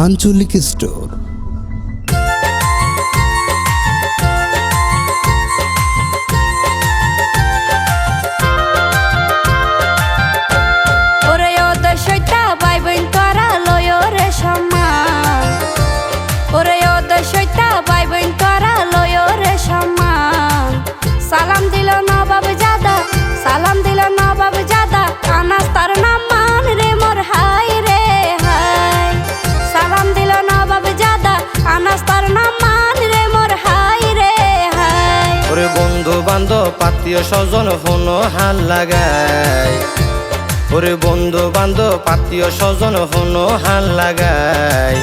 আঞ্চলিক স্টোর। সালাম দিল নবাব জাদা, সালাম দিল নবাব জাদা, আনাস তার নাম মান রে মোর হাই রে হাই। সালাম দিল নবাব জাদা, আনাস তার নাম মান রে মোর হাই রে হাই। ওরে বন্ধু বান্ধব আত্মীয় স্বজন হনো হাল লাগায়, ওরে বন্ধু বান্ধব আত্মীয় স্বজন হনো হাল লাগায়।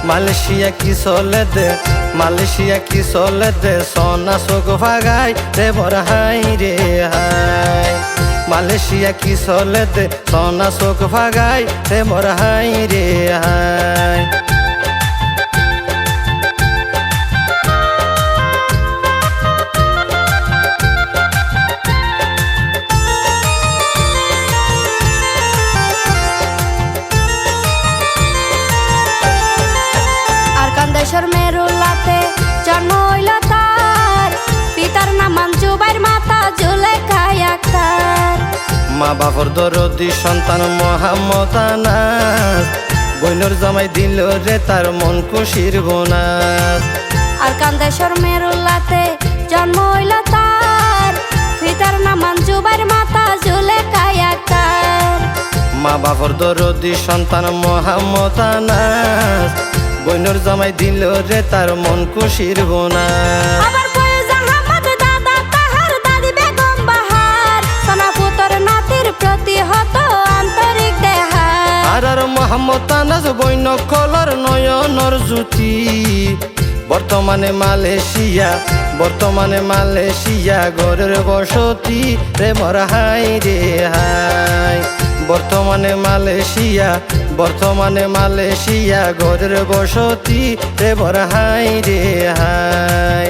মালয়েশিয়া কি চলে দে, মালয়েশিয়া কি চলে দে, সোনা চোখ ভাগাই রে বর হাই রে হাই। মালয়েশিয়া কি চলে দে, সোনা চোখ ভাগাই রে বর হাই রে হাই। দেশের মেরুল্লাতে জন্ম হইল তার, পিতার নাম জুবাইর, মাতা জুলেখা আক্তার। মা বাপর দরদি সন্তান মোহাম্মদ আনাস, বইনর জামাই দিল রে তার মন খুশির বোনাস। আর দেশের মেরুল্লাতে জন্ম হইল তার, পিতার নাম জুবাইর, মাতা জুলেখা আক্তার। মা বাপর দরদি সন্তান মোহাম্মদ আনাস, বইনর জামাই দিল রে তার মন খুশির বোনাস। আবার ফয়েজ আহমদ দাদা, তাহার দাদি বেগম বাহার, সোনা পুত্র নাতির প্রতি হতো আন্তরিক দেহার। আর মোহাম্মদ আনাস বইন কলর নয়নর জ্যোতি, বর্তমানে মালয়েশিয়া, বর্তমানে মালয়েশিয়া ঘরের বসতি রে মোর হাই রে হাই। বর্তমানে মালয়েশিয়া, বর্তমানে মালয়েশিয়া ঘরের বসতি রে মোর হাই রে হাই।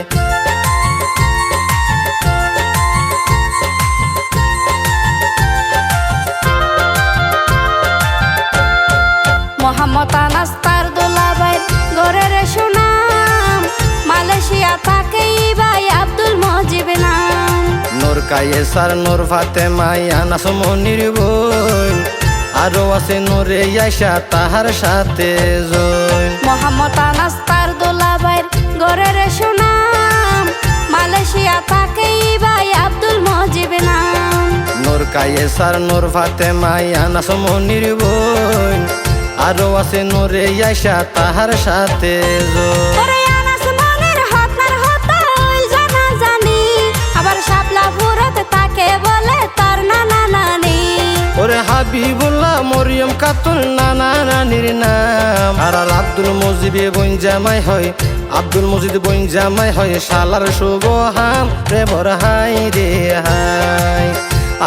মোহাম্মদ আনাস তার দুলাভাইয়ের ঘরের সুনাম, মালয়েশিয়া থাকে ভাই আব্দুল মজিব নাম। নূর কায়েসার, নূর ফাতেমা, আনাস মনির বোন, আরো আছে নূরে আয়শা তাহার সাথে জৈন। মোহাম্মদ আনাস তার দুলাভাইয়ের ঘরের সুনাম, মালয়েশিয়া থাকে ভাই আব্দুল মজিব নাম। নূর কায়েসার, নূর ফাতেমা, আনাস মনির বোন, আরো আছে নূরে আয়শা তাহার সাথে জৈন। ওরে আনাস মনির হতনার হতা ওই জানা জানি, আবার শাপলা ফুরত তাকে বলে তার নানা নানি। ওরে হাবিবুল্লাহ মরিয়ম খাতুন নানা নানির নাম। আর আব্দুল মজিদ বইন জামাই হয়, আব্দুল মজিদ বইন জামাই হয় শালার শুভ হাম রে বর হাই রে হাই।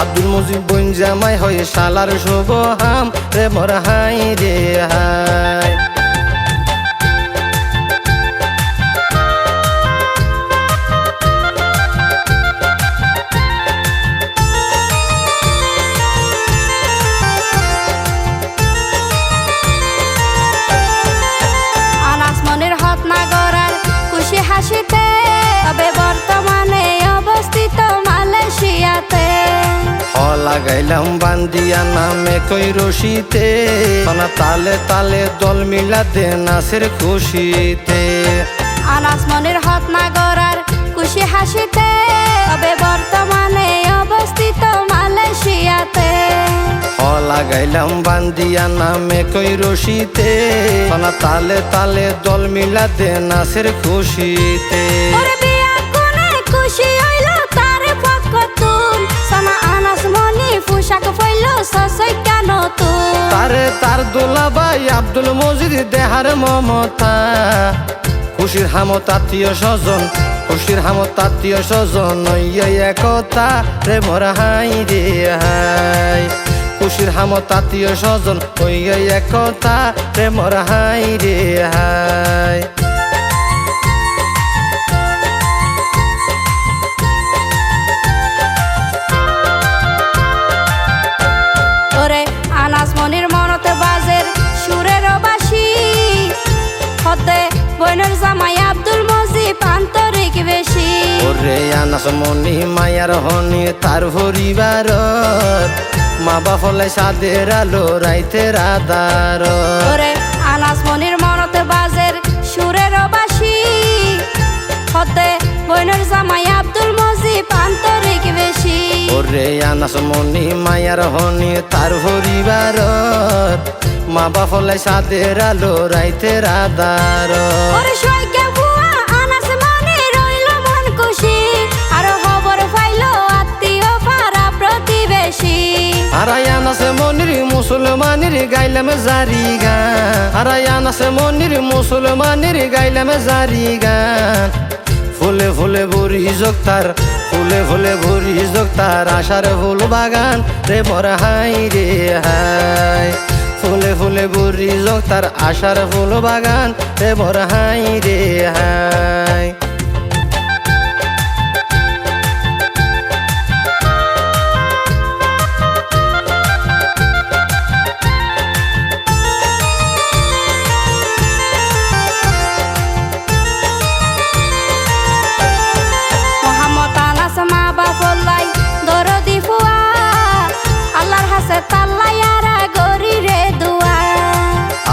আব্দুল মজিদ বইন জামাই হয় শালার শুভ হাম রে বর হাই রে হাই। হাসিতে তবে বর্তমানে অবস্থিত মালয়েশিয়াতে। লাগাইলাম বান্দিয়া নামে কই রশিতে, সোনা তালে তালে দল মিলা দে নাচের খুশিতে। আনাস মনির হতনাগরার খুশি হাসিতে তবে বর্তমানে অবস্থিত মালয়েশিয়াতে। লাগাইলাম বান্দিয়া নামে কই রশিতে, সোনা তালে তালে দল মিলা দে নাচের খুশিতে। খুশি হইল তার পক্ষতুন, সোনা আনাস মনি পোশাক ফইল সসইকা নতুন। তারে তার দুলাভাই আব্দুল মজিদ দেহার মমতা, খুশির হামত আত্মীয় স্বজন, খুশির হামত আত্মীয় স্বজন একতা রে মোর হাই রে হাই। খুশির হামত আত্মীয় স্বজন একতা রে মোর হাই রে হাই। আনাস মনির মনতে বাজের সুরের বাসি, আনাস মনি মায়ার হনি তার পরিবারত মা বাপলে সাদের আলো রাইতের আদার ওরে আনাস মনির মনতে বাজের সুরের বাসি হতে বইনের জামাই আব্দুল মজিব আন্তরিক বেশি ওরে আনাস মনি মায়ার হনি তার পরিবারত মা বাপলে সাদের আলো রাইতের আদার ওরে সৈক্য বুয়া আনাস মনি রইল মন খুশি আর খবর পাইলো আত্মীয় পাড়া প্রতিবেশী আনাস মনির মুসলমানের গাইলাম জারি গান আনাস মনির মুসলমানের গাইলাম জারি গান ফুলে ফুলে ভরি জোক্তার ফুলে ফুলে ভরি জোক্তার আশার ফুল বাগান রে মোর হাই রে হাই ফুলে ফুলে ভরি জোক্তার আশার ফুল বাগান রে মোর হাই রে হাই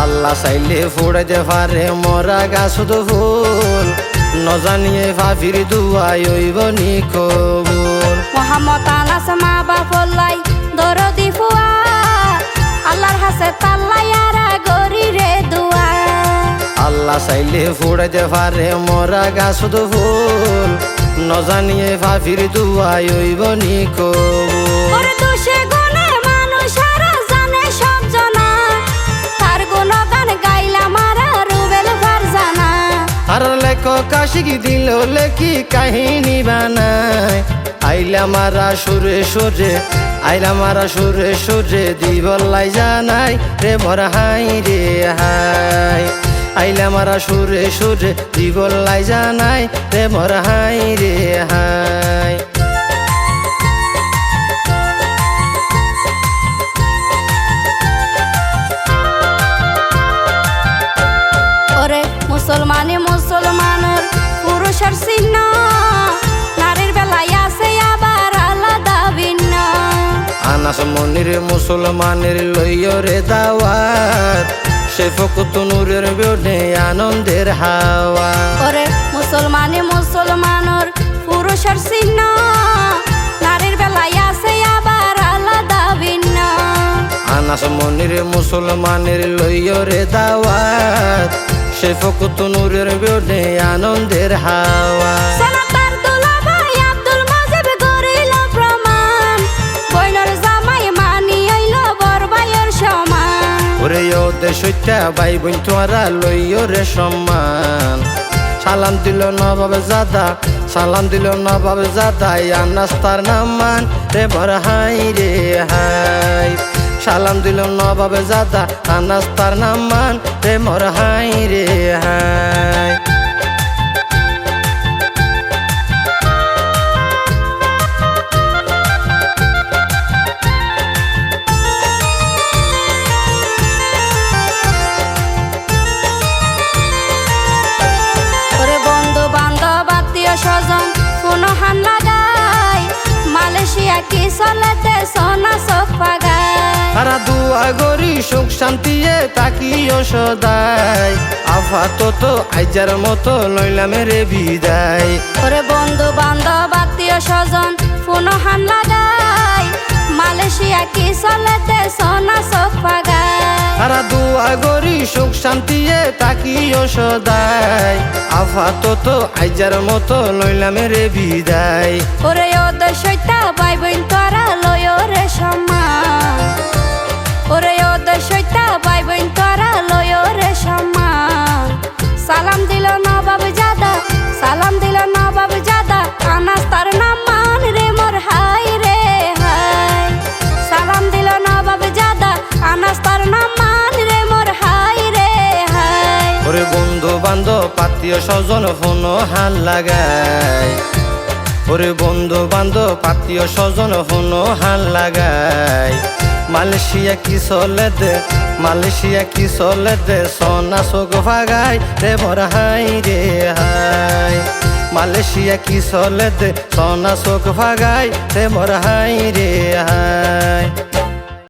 আল্লাহ চাইলে ফুড়াইতে পারে মরা গাছ ফুল নজানিয়ে ভাবির দুয়াই হইব নি কবুল মোহাম্মদ আনাস মা বাপলাই দরদি ফুয়া আল্লাহর হাসে তাল্লায়ারা গরি রে দুয়া আল্লাহ চাইলে ফুড়াইতে পারে মরা গাছ ফুল নজানিয়ে ভাবির দুয়াই হইব নি কবুল ওরে দোষে গুণে মানুষ আর জানে সব জনা তার গুণগান গাইলা মারা রুবেল ফারজানা আর লেখক আশিক দিল লেখি কাহিনী বানায় আইলা মারা সুরে সুরে আইলা মারা সুরে সুরে দিবল্লাই জানাই রে মোর হাই রে হাই আইলা মারা সুরে সুরে দিবল্লাই জানাই রে মোর হাই রে হাই ওরে মুসলমানে মুসলমানের পুরুষের চিহ্ন নারীর বেলায় আছে আবার আলাদা ভিন্ন আনাস মনির মুসলমানের লইয়রে দাওয়াত সে ফকত নূরের বিনে আনন্দের হাওয়া ওরে মুসলমানে মুসলমানের পুরুষের চিহ্ন নারীর বেলায় আছে আবার আলাদা ভিন্ন আনাস মনির মুসলমানের লইয়রে দাওয়াত সে ফকত নূরের বিনে আনন্দের হাওয়া সনাতন দুলাভাই আব্দুল মজিব গরিল প্রমাণ বইনের জামাই মানি আইল বরবাইয়ের সমান ওরে ও দেশটা ভাই বোন তোরা লইয়রে সম্মান সালাম দিল নবাব জাদা সালাম দিল নবাব জাদা আনাস তার নামান রে মোর হাই রে হাই সালাম দিল নবাব জাদা আনাস তার নামান রে মোর হাই রে হাই ওরে বন্ধু বান্ধব আত্মীয় স্বজন পুনহান লাগাই মালয়েশিয়া কি চলেতে সোনা চোখ পাগাই তারা দুয়া গরি সুখ শান্তিয়ে তাকিও সদাই আপাতত আইজার মতো লইলাম রে বিদায় ওরে বন্ধু বান্ধব আত্মীয় স্বজন পুনহান লাগাই মালয়েশিয়া কি চলেতে সোনা চোখ পাগাই তারা দুয়া গরি সুখ শান্তিয়ে তাকিও সদাই আপাতত আইজার মতো লইলাম রে বিদায় ওরে ওদের সৈতা ভাই বোন তোরা লয় রে সম্মান ওরে ওদের সৈতা ভাই বোন তোরা লয় রে সম্মান সালাম দিল নবাব জাদা সালাম দিল নবাব জাদা আনাস তার নামান রে মোর হাই রে হাই সালাম দিল নবাব জাদা আনাস তার নামান রে মোর হাই রে হাই ওরে বন্ধু বান্ধব আত্মীয় স্বজন হনো হাল লাগায় ওরে বন্ধু বান্ধব আত্মীয় স্বজন হনো হাল লাগায় মালয়েশিয়া কি চলে দে সোনা চোখ ভাগাই রে মোর হাই রে হাই মালয়েশিয়া কি চলে দে সোনা চোখ ভাগাই রে মোর হাই রে হাই।